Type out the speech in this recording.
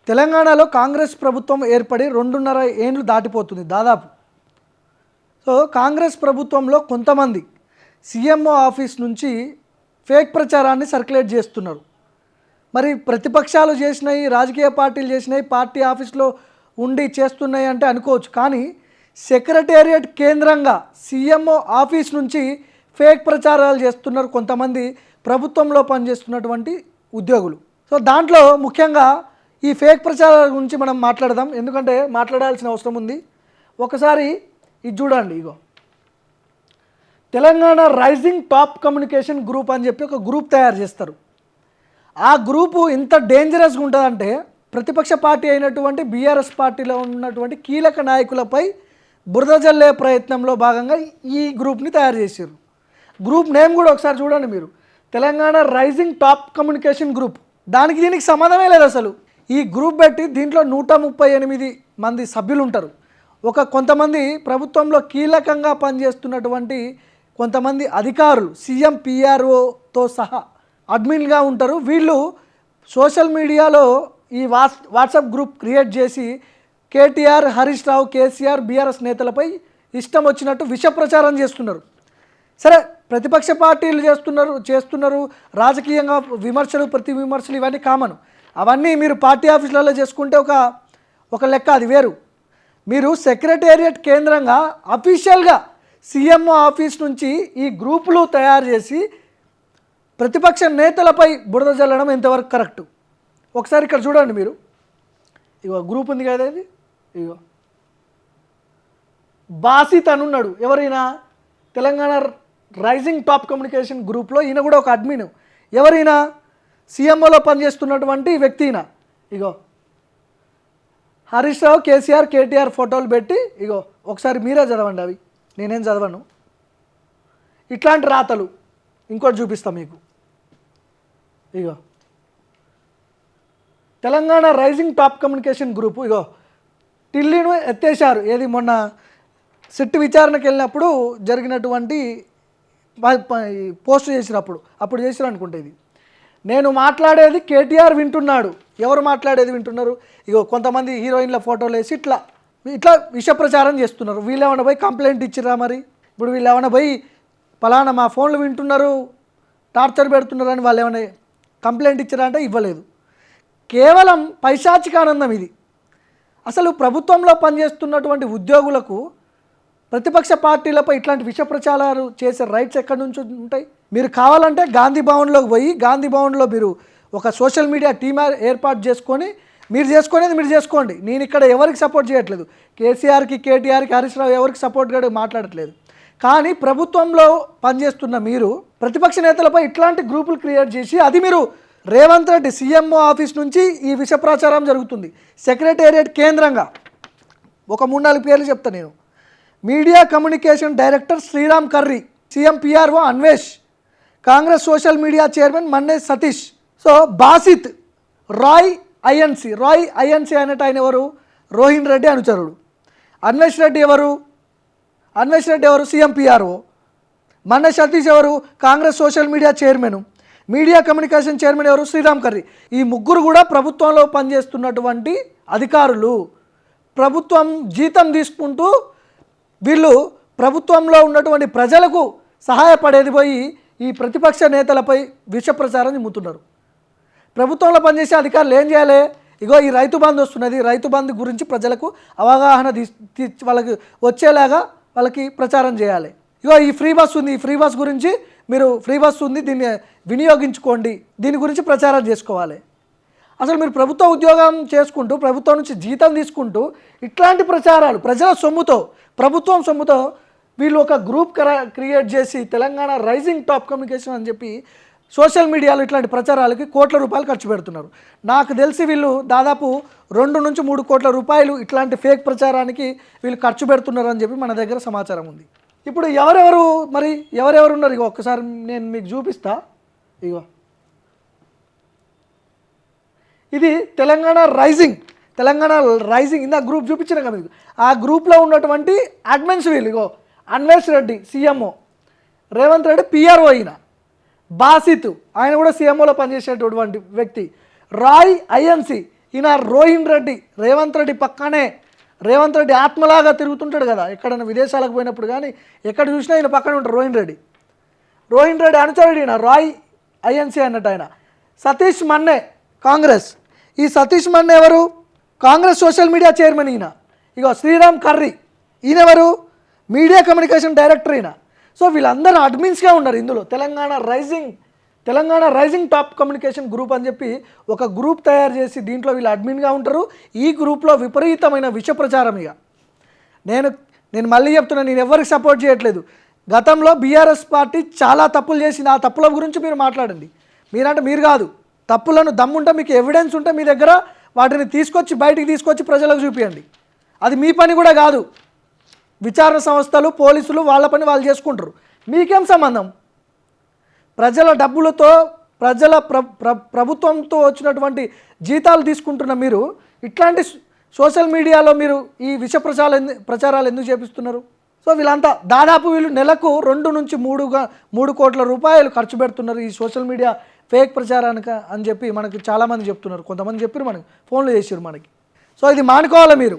తెలంగాణలో కాంగ్రెస్ ప్రభుత్వం ఏర్పడి 2.5 ఏండ్లు దాటిపోతుంది దాదాపు. సో కాంగ్రెస్ ప్రభుత్వంలో కొంతమంది సీఎంఓ ఆఫీస్ నుంచి ఫేక్ ప్రచారాన్ని సర్క్యులేట్ చేస్తున్నారు. మరి ప్రతిపక్షాలు చేసినాయి, రాజకీయ పార్టీలు చేసినాయి, పార్టీ ఆఫీస్లో ఉండి చేస్తున్నాయి అంటే అనుకోవచ్చు. కానీ సెక్రటేరియట్ కేంద్రంగా సీఎంఓ ఆఫీస్ నుంచి ఫేక్ ప్రచారాలు చేస్తున్నారు కొంతమంది ప్రభుత్వంలో పనిచేస్తున్నటువంటి ఉద్యోగులు. సో దాంట్లో ముఖ్యంగా ఈ ఫేక్ ప్రచారాల గురించి మనం మాట్లాడదాం, ఎందుకంటే మాట్లాడాల్సిన అవసరం ఉంది. ఒకసారి ఇది చూడండి, ఇగో Telangana rising top communication group అని చెప్పి ఒక గ్రూప్ తయారు చేస్తారు. ఆ గ్రూపు ఇంత డేంజరస్గా ఉంటుందంటే ప్రతిపక్ష పార్టీ అయినటువంటి బీఆర్ఎస్ పార్టీలో ఉన్నటువంటి కీలక నాయకులపై బురద జల్లే ప్రయత్నంలో భాగంగా ఈ గ్రూప్ని తయారు చేశారు. గ్రూప్ నేమ్ కూడా ఒకసారి చూడండి మీరు, Telangana rising top communication group. దానికి దీనికి సంబంధమే లేదు అసలు. ఈ గ్రూప్ పెట్టి దీంట్లో 138 మంది సభ్యులు ఉంటారు. కొంతమంది ప్రభుత్వంలో కీలకంగా పనిచేస్తున్నటువంటి కొంతమంది అధికారులు సీఎం పిఆర్ఓతో సహా అడ్మిన్గా ఉంటారు. వీళ్ళు సోషల్ మీడియాలో ఈ వాట్సాప్ గ్రూప్ క్రియేట్ చేసి కేటీఆర్, హరీష్ రావు, కేసీఆర్, బీఆర్ఎస్ నేతలపై ఇష్టం వచ్చినట్టు విష ప్రచారం చేస్తున్నారు. సరే, ప్రతిపక్ష పార్టీలు చేస్తున్నారు రాజకీయంగా విమర్శలు, ప్రతి విమర్శలు ఇవన్నీ కామన్. అవన్నీ మీరు పార్టీ ఆఫీసులలో చేసుకుంటే ఒక లెక్క, అది వేరు. మీరు సెక్రటేరియట్ కేంద్రంగా అఫీషియల్గా సీఎంఓ ఆఫీస్ నుంచి ఈ గ్రూపులు తయారు చేసి ప్రతిపక్ష నేతలపై బురద జల్లడం ఎంతవరకు కరెక్టు? ఒకసారి ఇక్కడ చూడండి మీరు, ఇగో గ్రూప్ ఉంది కదా ఇది, ఇగో బాసిత్ అని ఉన్నాడు. ఎవరైనా తెలంగాణ రైజింగ్ టాప్ కమ్యూనికేషన్ గ్రూప్లో ఈయన కూడా ఒక అడ్మిన్. ఎవరైనా సీఎంఓలో పనిచేస్తున్నటువంటి వ్యక్తినా. ఇగో హరీష్ రావు, కేసీఆర్, కేటీఆర్ ఫోటోలు పెట్టి, ఇగో ఒకసారి మీరే చదవండి, అవి నేనేం చదవను. ఇట్లాంటి రాతలు ఇంకోటి చూపిస్తాం మీకు. ఇగో Telangana rising top communication group, ఇగో ఢిల్లీను ఎత్తేసారు. ఏది మొన్న సిట్ విచారణకు వెళ్ళినప్పుడు జరిగినటువంటి పోస్ట్ అప్పుడు చేసిరు అనుకుంటే. ఇది నేను మాట్లాడేది కేటీఆర్ వింటున్నాడు. ఎవరు మాట్లాడేది వింటున్నారు? ఇగో కొంతమంది హీరోయిన్ల ఫోటోలు వేసి ఇట్లా విష ప్రచారం చేస్తున్నారు. వీళ్ళు ఏమైనా పోయి కంప్లైంట్ ఇచ్చిరా? మరి ఇప్పుడు వీళ్ళు ఏమైనా పోయి పలానా మా ఫోన్లు వింటున్నారు, టార్చర్ పెడుతున్నారు అని వాళ్ళు ఏమైనా కంప్లైంట్ ఇచ్చారా అంటే ఇవ్వలేదు. కేవలం పైశాచిక ఆనందం ఇది. అసలు ప్రభుత్వంలో పనిచేస్తున్నటువంటి ఉద్యోగులకు ప్రతిపక్ష పార్టీలపై ఇట్లాంటి విష ప్రచారాలు చేసే రైట్స్ ఎక్కడి నుంచి ఉంటాయి? మీరు కావాలంటే గాంధీ భవన్లోకి పోయి, గాంధీ భవన్లో మీరు ఒక సోషల్ మీడియా టీమ్ ఏర్పాటు చేసుకొని మీరు చేసుకునేది మీరు చేసుకోండి. నేను ఇక్కడ ఎవరికి సపోర్ట్ చేయట్లేదు, కేసీఆర్కి, కేటీఆర్కి, హరీష్ రావు ఎవరికి సపోర్ట్గా మాట్లాడట్లేదు. కానీ ప్రభుత్వంలో పనిచేస్తున్న మీరు ప్రతిపక్ష నేతలపై ఇట్లాంటి గ్రూపులు క్రియేట్ చేసి, అది మీరు రేవంత్ రెడ్డి సీఎంఓ ఆఫీస్ నుంచి ఈ విష ప్రచారం జరుగుతుంది సెక్రటేరియట్ కేంద్రంగా. ఒక 3-4 పేర్లు చెప్తాను నేను. Media communication director Sriram Karri, CM PRO Anvesh, Congress social media chairman Manne Satish. So Basit, Roy INC అనేట ఆయన ఎవరు? రోహిన్ రెడ్డి అనుచరుడు. అన్వేష్ రెడ్డి ఎవరు? CM PRO. మన్నే సతీష్ ఎవరు? Congress social media chairman. Media communication chairman ఎవరు? శ్రీరామ్ కర్రీ. ఈ ముగ్గురు కూడా ప్రభుత్వంలో పనిచేస్తున్నటువంటి అధికారులు. ప్రభుత్వం జీతం తీసుకుంటూ వీళ్ళు ప్రభుత్వంలో ఉన్నటువంటి ప్రజలకు సహాయపడేది పోయి ఈ ప్రతిపక్ష నేతలపై విష ప్రచారం నిమ్ముతున్నారు. ప్రభుత్వంలో పనిచేసే అధికారులు ఏం చేయాలి? ఇగో ఈ రైతు బంధు వస్తున్నది, రైతు బంధు గురించి ప్రజలకు అవగాహన వాళ్ళకి వచ్చేలాగా వాళ్ళకి ప్రచారం చేయాలి. ఇగో ఈ ఫ్రీ బస్ ఉంది, ఈ ఫ్రీ బస్ గురించి మీరు ఫ్రీ బస్ ఉంది, దీన్ని వినియోగించుకోండి, దీని గురించి ప్రచారం చేసుకోవాలి. అసలు మీరు ప్రభుత్వ ఉద్యోగం చేసుకుంటూ, ప్రభుత్వం నుంచి జీతం తీసుకుంటూ ఇట్లాంటి ప్రచారాలు ప్రజల సొమ్ముతో, ప్రభుత్వం సొమ్ముతో వీళ్ళు ఒక గ్రూప్ క్రియేట్ చేసి తెలంగాణ రైజింగ్ టాప్ కమ్యూనికేషన్ అని చెప్పి సోషల్ మీడియాలో ఇట్లాంటి ప్రచారాలకి కోట్ల రూపాయలు ఖర్చు పెడుతున్నారు. నాకు తెలిసి వీళ్ళు దాదాపు 2 నుంచి 3 కోట్ల రూపాయలు ఇట్లాంటి ఫేక్ ప్రచారానికి వీళ్ళు ఖర్చు పెడుతున్నారు అని చెప్పి మన దగ్గర సమాచారం ఉంది. ఇప్పుడు ఎవరెవరు ఉన్నారు? ఇగో ఒక్కసారి నేను మీకు చూపిస్తా. ఇగో ఇది తెలంగాణ రైజింగ్ ఇందా గ్రూప్ చూపించిన కదా మీకు. ఆ గ్రూప్లో ఉన్నటువంటి అడ్మిన్స్ వీళ్ళు. ఇగో అన్వేష్ రెడ్డి సీఎంఓ, రేవంత్ రెడ్డి పిఆర్ఓ, అయిన బాసిత్ ఆయన కూడా సీఎంఓలో పనిచేసేటటువంటి వ్యక్తి. రాయ్ ఐఎన్సీ ఈయన రోహిన్ రెడ్డి రేవంత్ రెడ్డి పక్కనే రేవంత్ రెడ్డి ఆత్మలాగా తిరుగుతుంటాడు కదా, ఎక్కడైనా విదేశాలకు పోయినప్పుడు కానీ ఎక్కడ చూసినా ఈయన పక్కన ఉంటాడు రోహిన్ రెడ్డి అనుచరుడు ఈయన రాయ్ ఐఎన్సీ అన్నట్టు ఆయన. సతీష్ మన్నే కాంగ్రెస్. ఈ సతీష్ మన్నే ఎవరు? కాంగ్రెస్ సోషల్ మీడియా చైర్మన్ ఈయన. ఇగో శ్రీరామ్ కర్రీ ఈయన ఎవరు? మీడియా కమ్యూనికేషన్ డైరెక్టర్ ఈయన. సో వీళ్ళందరూ అడ్మిన్స్గా ఉన్నారు ఇందులో. Telangana rising top communication group అని చెప్పి ఒక గ్రూప్ తయారు చేసి దీంట్లో వీళ్ళు అడ్మిన్గా ఉంటారు. ఈ గ్రూప్లో విపరీతమైన విష ప్రచారం. ఇక నేను మళ్ళీ చెప్తున్నాను, నేను ఎవరికి సపోర్ట్ చేయట్లేదు. గతంలో బీఆర్ఎస్ పార్టీ చాలా తప్పులు చేసింది, ఆ తప్పుల గురించి మీరు మాట్లాడండి. మీరు కాదు, తప్పులను దమ్ముంటే మీకు ఎవిడెన్స్ ఉంటే మీ దగ్గర వాటిని బయటికి తీసుకొచ్చి ప్రజలకు చూపించండి. అది మీ పని కూడా కాదు. విచారణ సంస్థలు పోలీసులు వాళ్ళ పని వాళ్ళు చేసుకుంటారు, మీకేం సంబంధం? ప్రజల డబ్బులతో ప్రభుత్వంతో వచ్చినటువంటి జీతాలు తీసుకుంటున్న మీరు ఇట్లాంటి సోషల్ మీడియాలో మీరు ఈ విష ప్రచారాలు ఎందుకు చేపిస్తున్నారు? సో వీళ్ళంతా దాదాపు వీళ్ళు నెలకు 2 నుంచి 3 కోట్ల రూపాయలు ఖర్చు పెడుతున్నారు ఈ సోషల్ మీడియా ఫేక్ ప్రచారానికి అని చెప్పి మనకి చాలామంది చెప్తున్నారు. కొంతమంది చెప్పారు, మనకి ఫోన్లు చేసారు మనకి. సో ఇది మానుకోవాలి మీరు.